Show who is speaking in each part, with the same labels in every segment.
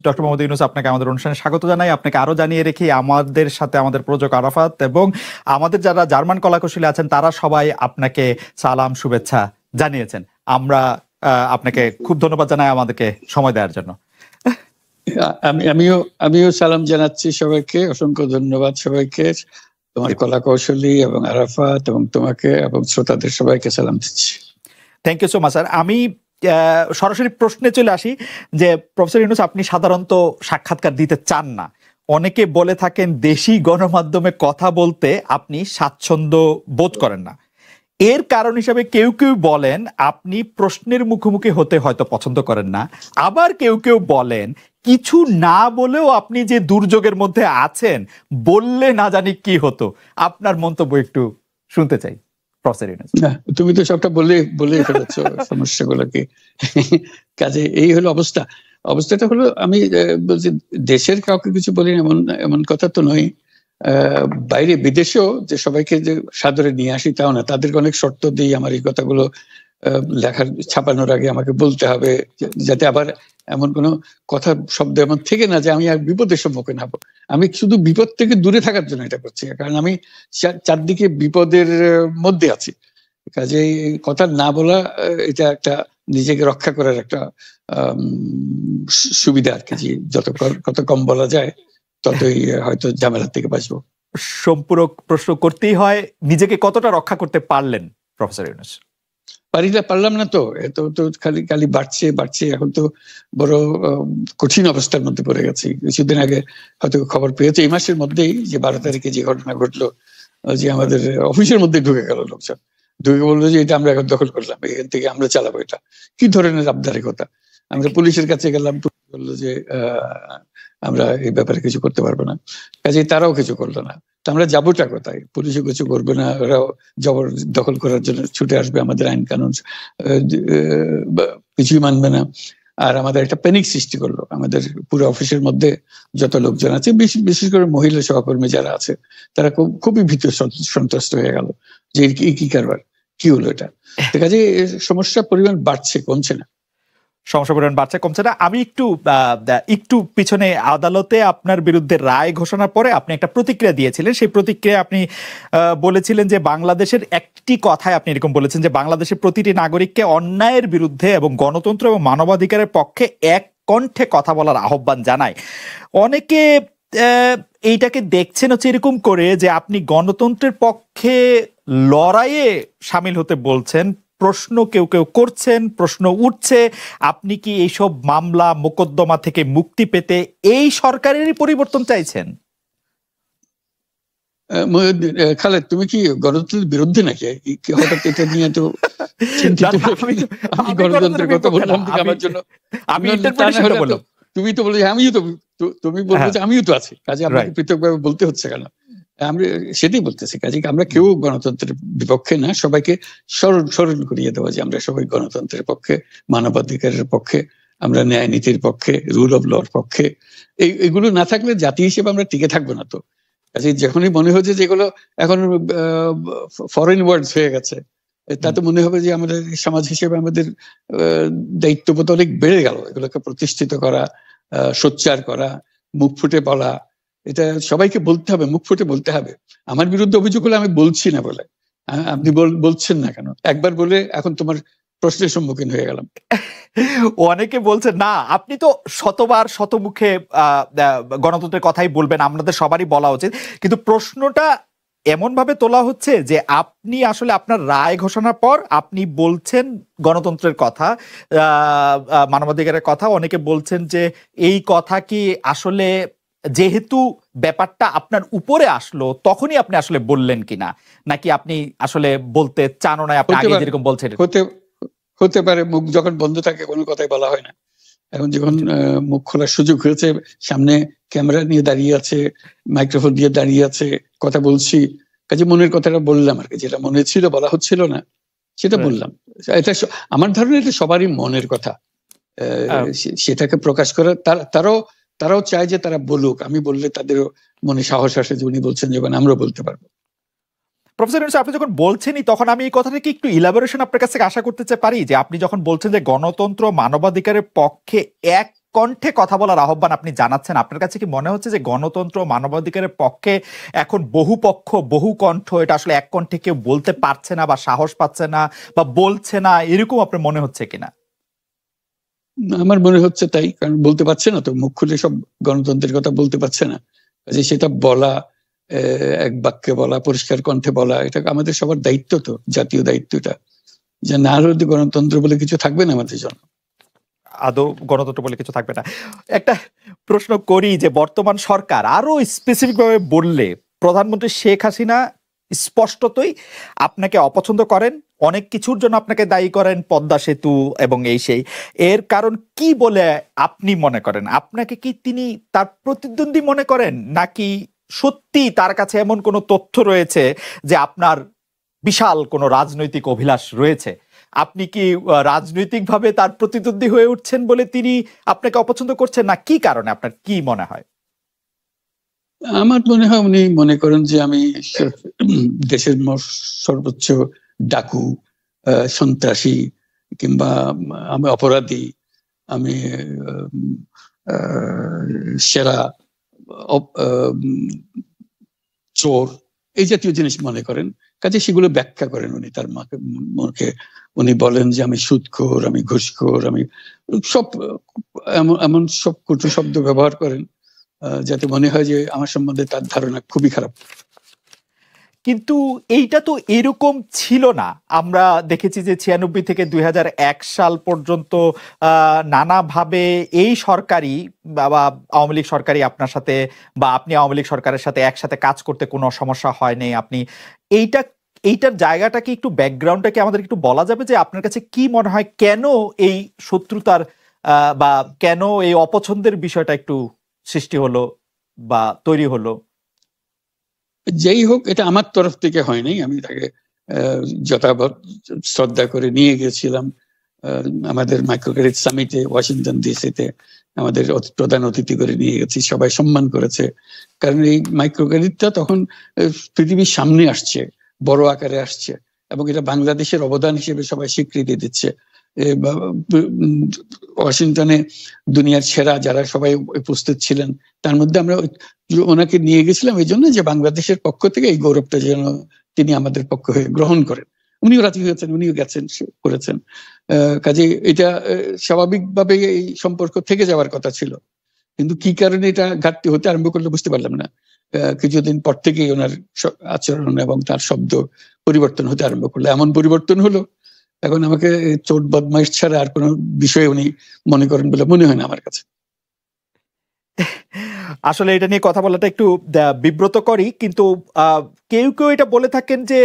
Speaker 1: Doctor Mohammad Yunus, আপনাকে আমাদের অনুষ্ঠানে স্বাগত জানাই। আপনাকে আরো জানিয়ে রেখি, আমাদের সাথে আমাদের প্রযোজক আরাফাত এবং আমাদের যারা জার্মান কলাকুশলী আছেন তারা সবাই আপনাকে সালাম শুভেচ্ছা জানিয়েছেন। আমরা আপনাকে খুব ধন্যবাদ জানাই আমাদেরকে সময় দেওয়ার জন্য।
Speaker 2: আমিও সালাম জানাচ্ছি সবাইকে, অসংখ্য ধন্যবাদ সবাইকে, তোমার কলাকৌশলী এবং আরাফাত এবং তোমাকে এবং শ্রোতাদের সবাইকে সালাম দিচ্ছি।
Speaker 1: Thank you so much sir. আমি সরাসরি প্রশ্নে চলে আসি যে প্রফেসর ইউনূস, আপনি সাধারণত সাক্ষাৎকার দিতে চান না, অনেকে বলে থাকেন দেশি গণমাধ্যমে কথা বলতে আপনি স্বাচ্ছন্দ্য বোধ করেন না। এর কারণ হিসাবে কেউ কেউ বলেন আপনি প্রশ্নের মুখোমুখি হতে হয়তো পছন্দ করেন না, আবার কেউ কেউ বলেন কিছু না বলেও আপনি যে দুর্যোগের মধ্যে আছেন, বললে না জানি কি হতো। আপনার মন্তব্য একটু শুনতে চাই প্রফেসর ইউনূস।
Speaker 2: তুমি তো সবটা বলে ফেলেছো সমস্যাগুলোকে। কাজে এই হলো অবস্থাটা হলো, আমি বলছি দেশের কাউকে কিছু বলি এমন কথা তো নয়। বাইরে বিদেশেও যে সবাইকে যে সাদরে নিয়ে আসি তাও না, তাদেরকে অনেক শর্ত দিই আমার এই কথাগুলো লেখার ছাপানোর আগে আমাকে বলতে হবে, যাতে আবার এমন কোনো কথা শব্দ এমন থেকে না যে আমি আর বিপদের সম্মুখীন হবো। আমি শুধু বিপদ থেকে দূরে থাকার জন্য এটা করছি, কারণ আমি চারদিকে বিপদের মধ্যে আছি। কাজে কথা না বলা এটা একটা নিজেকে রক্ষা করার একটা সুবিধা আর কি, কত কম বলা যায় ততই হয়তো ঝামেলার থেকে বাঁচবো।
Speaker 1: সম্পূরক প্রশ্ন করতেই হয়, নিজেকে কতটা রক্ষা করতে পারলেন প্রফেসর ইউনূস?
Speaker 2: পারলাম না তো, এত তো খালি বাড়ছে। এখন তো বড় কঠিন অবস্থার মধ্যে পড়ে গেছি। কিছুদিন আগে হয়তো খবর পেয়েছে এই মাসের মধ্যেই যে 12 তারিখে যে ঘটনা ঘটলো, যে আমাদের অফিসের মধ্যে ঢুকে গেল লোকজন, ঢুকে বললো যে এটা আমরা এখন দখল করলাম, এখান থেকে আমরা চালাবো। এটা কি ধরনের আবদারিকতা! আমরা পুলিশের কাছে গেলাম, পুলিশ বললো যে আমরা এই ব্যাপারে কিছু করতে পারবো না। কাজেই তারাও কিছু করলো না। আমরা যাবোটা কোথায়? পুলিশও কিছু করবে না, ওরাও জবর দখল করার জন্য ছুটে আসবে, আমাদের আইন কানুন কিছুই মানবে না। আর আমাদের একটা প্যানিক সৃষ্টি করলো আমাদের পুরো অফিসের মধ্যে। যত লোকজন আছে, বিশেষ করে মহিলা সহকর্মী যারা আছে, তারা খুবই ভীত সন্ত্রস্ত হয়ে গেল যে কি কারবার, কি হলো এটা। কাজে সমস্যার পরিমাণ বাড়ছে, কমছে না।
Speaker 1: সমস্যা পরিমাণ বাড়ছে, কমছে না। আমি একটু পিছনে আদালতে আপনার বিরুদ্ধে রায় ঘোষণার পরে আপনি একটা প্রতিক্রিয়া দিয়েছিলেন। সেই প্রতিক্রিয়া আপনি বলেছিলেন যে বাংলাদেশের একটি কথায় আপনি এরকম বলেছেন যে বাংলাদেশের প্রতিটি নাগরিককে অন্যায়ের বিরুদ্ধে এবং গণতন্ত্র এবং মানবাধিকারের পক্ষে এক কণ্ঠে কথা বলার আহ্বান জানায়। অনেকে এইটাকে দেখছেন হচ্ছে এরকম করে যে আপনি গণতন্ত্রের পক্ষে লড়াইয়ে সামিল হতে বলছেন। প্রশ্ন কেউ করছেন, প্রশ্ন উঠছে, আপনি কি এইসব মামলা মোকদ্দমা থেকে মুক্তি পেতে এই সরকারেরই পরিবর্তন চাইছেন?
Speaker 2: খালেদ, তুমি কি গণতন্ত্রের বিরুদ্ধে নাকি? হঠাৎ এটা নিয়ে তো গণতন্ত্রের কথা বললাম আমার জন্য। তুমি তো বলে তুমি বলবো যে আমিও তো আছি, কাজে আমাকে পৃথকভাবে বলতে হচ্ছে কেন? আমরা সেটাই বলতেছি। কাজে আমরা কেউ গণতন্ত্রের বিপক্ষে না, সবাইকে স্মরণ করিয়ে দেওয়া যে আমরা সবাই গণতন্ত্রের পক্ষে, মানবাধিকারের পক্ষে, আমরা ন্যায় নীতির পক্ষে, রুল অফ লর পক্ষে। এগুলো না থাকলে জাতি হিসেবে আমরা টিকে থাকবো না তো। কাজে যখনই মনে হচ্ছে যেগুলো এখন ফরেন ওয়ার্ডস হয়ে গেছে, তাতে মনে হবে যে আমাদের সমাজ হিসেবে আমাদের দায়িত্ববোধ অনেক বেড়ে গেল। এগুলোকে প্রতিষ্ঠিত করা, সোচ্চার করা, মুখ ফুটে বলা, এটা সবাইকে বলতে হবে, মুখ ফুটে বলতে হবে। আমার বিরুদ্ধে অভিযোগ হলে আমি বলছি না বলে আপনি বলছেন না কেন? একবার বলে এখন তোমার প্রশ্নের সম্মুখীন হয়ে গেলাম।
Speaker 1: অনেকে বলছেন না, আপনি তো শতবার শতমুখে গণতন্ত্রের কথাই বলবেন, আমাদের সবারই বলা উচিত। কিন্তু প্রশ্নটা এমন ভাবে তোলা হচ্ছে যে আপনি আসলে আপনার রায় ঘোষণার পর আপনি বলছেন গণতন্ত্রের কথা, মানবাধিকারের কথা। অনেকে বলছেন যে এই কথা কি আসলে যেহেতু ব্যাপারটা আপনার উপরে আসলো তখনই আপনি আসলে বললেন কিনা, নাকি আপনি আসলে বলতে চান না, আপনি আগে যেরকম বলছেন?
Speaker 2: হতে পারে, মুখ যখন বন্ধ থাকে কোনো কথাই বলা হয় না। এখন যখন মুখ খোলার সুযোগ হয়েছে, সামনে ক্যামেরা নিয়ে দাঁড়িয়ে আছে, মাইক্রোফোন দিয়ে দাঁড়িয়ে আছে, কথা বলছি, কাজে মনের কথাটা বললাম আর কি। যেটা মনে ছিল বলা হচ্ছিল না সেটা বললাম। এটা আমার ধারণা এটা সবারই মনের কথা, সেটাকে প্রকাশ করা। তারাও চায় যে তারা বলুক, আমি বললে তাদেরও মনে সাহস আসে যে উনি বলছেন যখন আমরাও বলতে পারবো।
Speaker 1: প্রফেসর ইউনূস, আপনি যখন বলছেনই তখন আমি এই কথাটাকে একটু ইলাবোরেশন আপনার কাছ থেকে আশা করতে পারি যে আপনি যখন বলছেন যে গণতন্ত্র মানবাধিকারের পক্ষে এক কণ্ঠে কথা বলার আহ্বান আপনি জানাচ্ছেন, আপনার কাছে কি মনে হচ্ছে যে গণতন্ত্র মানবাধিকারের পক্ষে এখন বহু পক্ষ বহু কণ্ঠ, এটা আসলে এক কণ্ঠে কেউ বলতে পারছে না বা সাহস পাচ্ছে না বা বলছে না, এরকম আপনার মনে হচ্ছে কিনা?
Speaker 2: আমার মনে হচ্ছে তাই, কারণ বলতে পারছে না তো, মুখ খুলে সব গণতন্ত্রের কথা বলতে পারছে না, যে সেটা বলা, এক বাক্যে বলা, পরিষ্কার কণ্ঠে বলা, এটা আমাদের সবার দায়িত্ব, তো জাতীয় দায়িত্বটা, যে না হলে গণতন্ত্র বলে কিছু থাকবে না আমাদের জন্য,
Speaker 1: আদৌ গণতন্ত্র বলে কিছু থাকবে না। একটা প্রশ্ন করি যে বর্তমান সরকার আরো স্পেসিফিক ভাবে বললে, প্রধানমন্ত্রী শেখ হাসিনা স্পষ্টতই আপনাকে অপছন্দ করেন, অনেক কিছুর জন্য আপনাকে দায়ী করেন, পদ্মা সেতু এবং এই সেই। এর কারণ কি বলে আপনি মনে করেন? আপনাকে কি তিনি তার প্রতিদ্বন্দ্বী মনে করেন, নাকি সত্যি তার কাছে এমন কোনো তথ্য রয়েছে যে আপনার বিশাল কোনো রাজনৈতিক অভিলাষ রয়েছে? আপনি কি রাজনৈতিকভাবে তার প্রতিদ্বন্দ্বী হয়ে উঠছেন বলে তিনি আপনাকে অপছন্দ করছেন, না কি কারণে, আপনার কি মনে হয়?
Speaker 2: আমার মনে হয় উনি মনে করেন যে আমি দেশের সর্বোচ্চ ডাকু, সন্ত্রাসী, কিংবা আমি অপরাধী, আমি সেরা চোর, এই জাতীয় জিনিস মনে করেন। কাজে সেগুলো ব্যাখ্যা করেন উনি তার মুখে। উনি বলেন যে আমি সুদখোর, আমি ঘুষখোর, আমি সব এমন সব কটু শব্দ ব্যবহার করেন, যাতে মনে হয় যে আমার সম্বন্ধে তার ধারণা খুবই খারাপ।
Speaker 1: কিন্তু এইটা তো এরকম ছিল না। আমরা দেখেছি যে 96 থেকে 2001 সাল পর্যন্ত নানাভাবে এই সরকারি বা আওয়ামী লীগ সরকারি আপনার সাথে, বা আপনি আওয়ামী লীগ সরকারের সাথে একসাথে কাজ করতে কোনো সমস্যা হয়নি। আপনি এইটার জায়গাটা কি একটু, ব্যাকগ্রাউন্ডটা কি আমাদের একটু বলা যাবে, যে আপনার কাছে কি মনে হয় কেন এই শত্রুতার বা কেন এই অপছন্দের বিষয়টা একটু সৃষ্টি হলো বা তৈরি হলো?
Speaker 2: যেই হোক, এটা আমার তরফ থেকে হয়নি। আমি তাকে যথাযথ শ্রদ্ধা করে নিয়ে গেছিলাম আমাদের মাইক্রো ক্রেডিট সামিটে ওয়াশিংটন ডিসিতে। আমাদের প্রধান অতিথি করে নিয়ে গেছি, সবাই সম্মান করেছে। কারণ এই মাইক্রো ক্রেডিটটা তখন পৃথিবীর সামনে আসছে, বড় আকারে আসছে, এবং এটা বাংলাদেশের অবদান হিসেবে সবাই স্বীকৃতি দিচ্ছে। ওয়াশিংটনে দুনিয়ার সেরা যারা সবাই উপস্থিত ছিলেন, তার মধ্যে আমরা ওনাকে নিয়ে গেছিলাম এই জন্য যে বাংলাদেশের পক্ষ থেকে এই গৌরবটা যেন তিনি আমাদের পক্ষ হয়ে গ্রহণ করেন। উনিও রাজি হয়েছেন, উনিও গেছেন, করেছেন। কাজে এটা স্বাভাবিকভাবে এই সম্পর্ক থেকে যাওয়ার কথা ছিল, কিন্তু কি কারণে এটা ঘাটতি হতে আরম্ভ করলো বুঝতে পারলাম না। কিছুদিন পর থেকেই ওনার আচরণ এবং তার শব্দ পরিবর্তন হতে আরম্ভ করলো। এমন পরিবর্তন হলো, এখন আমাকে চোট বদমাইশ ছাড়া আর কোনো বিষয়ে উনি মনে করেন বলে মনে হয় না আমার কাছে।
Speaker 1: আসলে এটা নিয়ে কথা বলাটা একটু বিব্রতকরই, কিন্তু কেউ কেউ এটা বলে থাকেন যে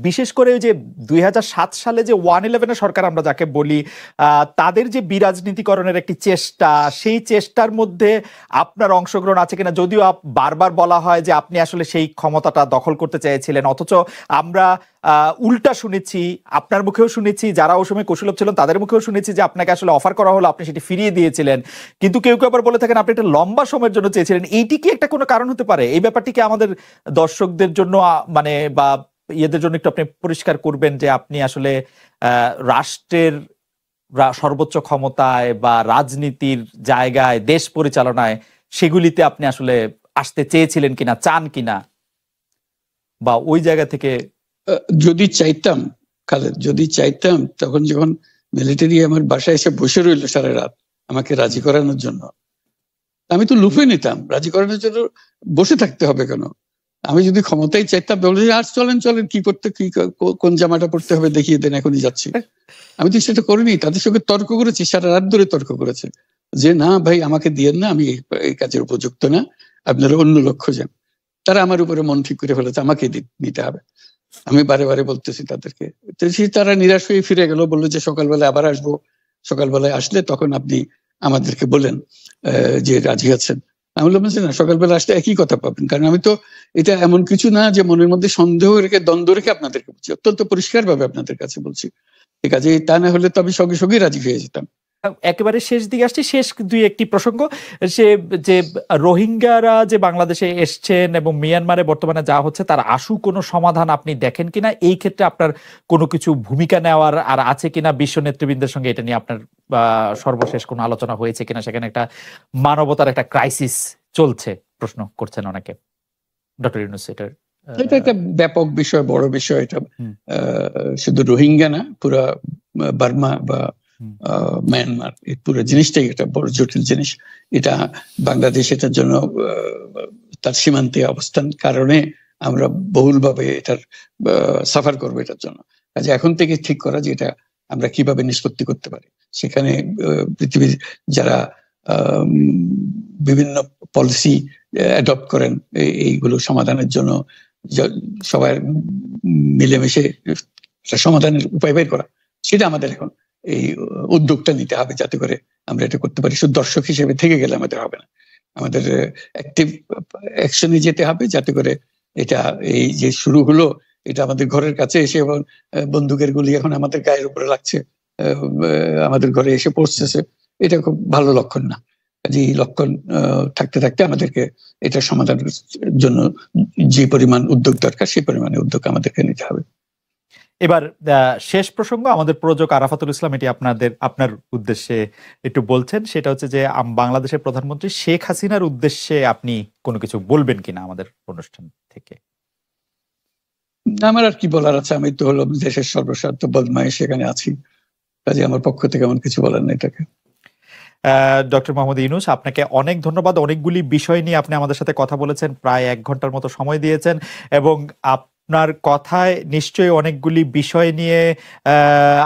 Speaker 1: বিশেষ করে যে 2007 সালে যে 111 সরকার আমরা যাকে বলি, তাদের যে বিরাজনীতিকরণের একটি চেষ্টা, সেই চেষ্টার মধ্যে আপনার অংশগ্রহণ আছে কিনা। যদিও বারবার বলা হয় যে আপনি আসলে সেই ক্ষমতাটা দখল করতে চেয়েছিলেন, অথচ আমরা উল্টা শুনেছি, আপনার মুখেও শুনেছি, যারা ওই সময় কুশলভ ছিলেন তাদের মুখেও শুনেছি যে আপনাকে আসলে অফার করা হলো, আপনি সেটি ফিরিয়ে দিয়েছিলেন। কিন্তু কেউ কেউ আবার বলে থাকেন আপনি একটা লম্বা সময়ের জন্য চেয়েছিলেন। এইটি কি একটা কোনো কারণ হতে পারে? এই ব্যাপারটি কি আমাদের দর্শকদের জন্য মানে বা ইয়েদের জন্য একটু আপনি পরিষ্কার করবেন, যে আপনি আসলে রাষ্ট্রের সর্বোচ্চ ক্ষমতায় বা রাজনীতির জায়গায়, দেশ পরিচালনায়, সেগুলিতে আপনি আসলে আসতে চেয়েছিলেন কিনা, চান কিনা, বা ওই জায়গা থেকে?
Speaker 2: যদি চাইতাম খালেদ, যদি চাইতাম, তখন যখন মিলিটারি আমার বাসায় এসে বসে রইল সারা রাত আমাকে রাজি করানোর জন্য, আমি তো লুফে নিতাম। রাজি করানোর জন্য বসে থাকতে হবে কেন? আমি যদি ক্ষমতাই চাইতাম, বলে আর চলেন চলেন, কি করতে, কি কোন জামাটা পড়তে হবে দেখিয়ে দেন, এখনই যাচ্ছি। আমি তো সেটা করিনি। তাদের সঙ্গে তর্ক করেছি, সারা রাত ধরে তর্ক করেছে যে না ভাই, আমাকে দিয়েন না, আমি এই কাজের উপযুক্ত না, আপনারা অন্য লক্ষ্য যান। তারা আমার উপরে মন ঠিক করে ফেলেছে আমাকে নিতে হবে। আমি বারে বারে বলতেছি তাদেরকে, তারা নিরাশ হয়ে ফিরে গেল, বললো যে সকালবেলায় আবার আসবো, সকালবেলায় আসলে তখন আপনি আমাদেরকে বলেন যে রাজি আছেন। আমি বললাম যে না, সকালবেলা আসলে একই কথা পাবেন, কারণ আমি তো এটা এমন কিছু না যে মনের মধ্যে সন্দেহ রেখে, দ্বন্দ্ব রেখে আপনাদেরকে বলছি, অত্যন্ত পরিষ্কার ভাবে আপনাদের কাছে বলছি। ঠিক আছে, তা না হলে তো আমি সঙ্গে সঙ্গেই রাজি হয়ে যেতাম।
Speaker 1: একেবারে শেষ দিকে আসছি, শেষ দুই একটি প্রসঙ্গ, সে যে রোহিঙ্গারা যে বাংলাদেশে এসছেন এবং মিয়ানমারে বর্তমানে যা হচ্ছে তার আশু কোনো সমাধান আপনি দেখেন কিনা, এই ক্ষেত্রে আপনার কোনো কিছু ভূমিকা নেওয়ার আর আছে কিনা, বিশ্ব নেতৃবৃন্দের সঙ্গে এটা নিয়ে আপনার সর্বশেষ কোনো আলোচনা হয়েছে কিনা, সেখানে একটা মানবতার একটা ক্রাইসিস চলছে প্রশ্ন করছেন অনেকে। ডক্টর ইউনূস এটা
Speaker 2: একটা ব্যাপক বিষয়, বড় বিষয় এটা। শুধু রোহিঙ্গা না, পুরা বার্মা বা মায়ানমার, এই পুরো জিনিসটাই একটা বড় জটিল জিনিস। এটা বাংলাদেশ এটার জন্য তার সীমান্তে অবস্থান কারণে আমরা বহুলভাবে এটার সাফার করবো এটার জন্য। কাজে এখন থেকে ঠিক করা যে এটা আমরা কিভাবে নিষ্পত্তি করতে পারি, সেখানে পৃথিবীর যারা বিভিন্ন পলিসি অ্যাডপ্ট করেন এইগুলো সমাধানের জন্য, সবাই মিলেমিশে সমাধানের উপায় বের করা, সেটা আমাদের এখন এই উদ্যোগটা নিতে হবে যাতে করে আমরা এটা করতে পারি। শুধু দর্শক হিসেবে থেকে গেলে আমাদের হবে না, আমাদের অ্যাক্টিভ অ্যাকশনে যেতে হবে যাতে করে এটা এই যে শুরু হলো এটা আমাদের ঘরের কাছে এসে, এবং বন্দুকের গুলি এখন আমাদের গায়ের উপরে লাগছে, আমাদের ঘরে এসে পৌঁছতেছে, এটা খুব ভালো লক্ষণ না। এই লক্ষণ থাকতে থাকতে আমাদেরকে এটা সমাধানের জন্য যে পরিমাণ উদ্যোগ দরকার সেই পরিমাণে উদ্যোগ আমাদেরকে নিতে হবে।
Speaker 1: এবার শেষ প্রসঙ্গ, আমাদের প্রযোজক আরাফাতুল ইসলাম এটি আপনার উদ্দেশ্যে একটু বলছেন, সেটা হচ্ছে যে বাংলাদেশের প্রধানমন্ত্রী শেখ হাসিনার উদ্দেশ্যে আপনি কোনো কিছু বলবেন কিনা আমাদের অনুষ্ঠান থেকে।
Speaker 2: আমার আর কি বলার আছে, আমি তো হলো দেশের সর্বস্বার্থ বদমাইশ, সেখানে আছি, কাজে আমার পক্ষ থেকে এমন কিছু বলার নেই তাকে।
Speaker 1: ডক্টর মোহাম্মদ ইউনূস, আপনাকে অনেক ধন্যবাদ। অনেকগুলি বিষয় নিয়ে আপনি আমাদের সাথে কথা বলেছেন, প্রায় 1 ঘন্টার মতো সময় দিয়েছেন, এবং আপনার কথায় নিশ্চয়ই অনেকগুলি বিষয় নিয়ে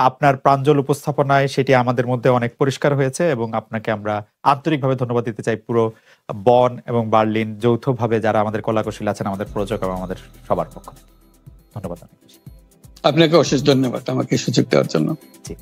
Speaker 1: আপনার প্রাঞ্জল উপস্থাপনায় সেটি আমাদের মধ্যে অনেক পরিষ্কার হয়েছে, এবং আপনাকে আমরা আন্তরিকভাবে ধন্যবাদ দিতে চাই পুরো বন এবং বার্লিন যৌথভাবে যারা আমাদের কলাকুশলী আছেন, আমাদের প্রযোজক এবং আমাদের সবার পক্ষ। ধন্যবাদ।
Speaker 2: আপনাকে অশেষ ধন্যবাদ আমাকে সুযোগ দেওয়ার জন্য।
Speaker 1: জি।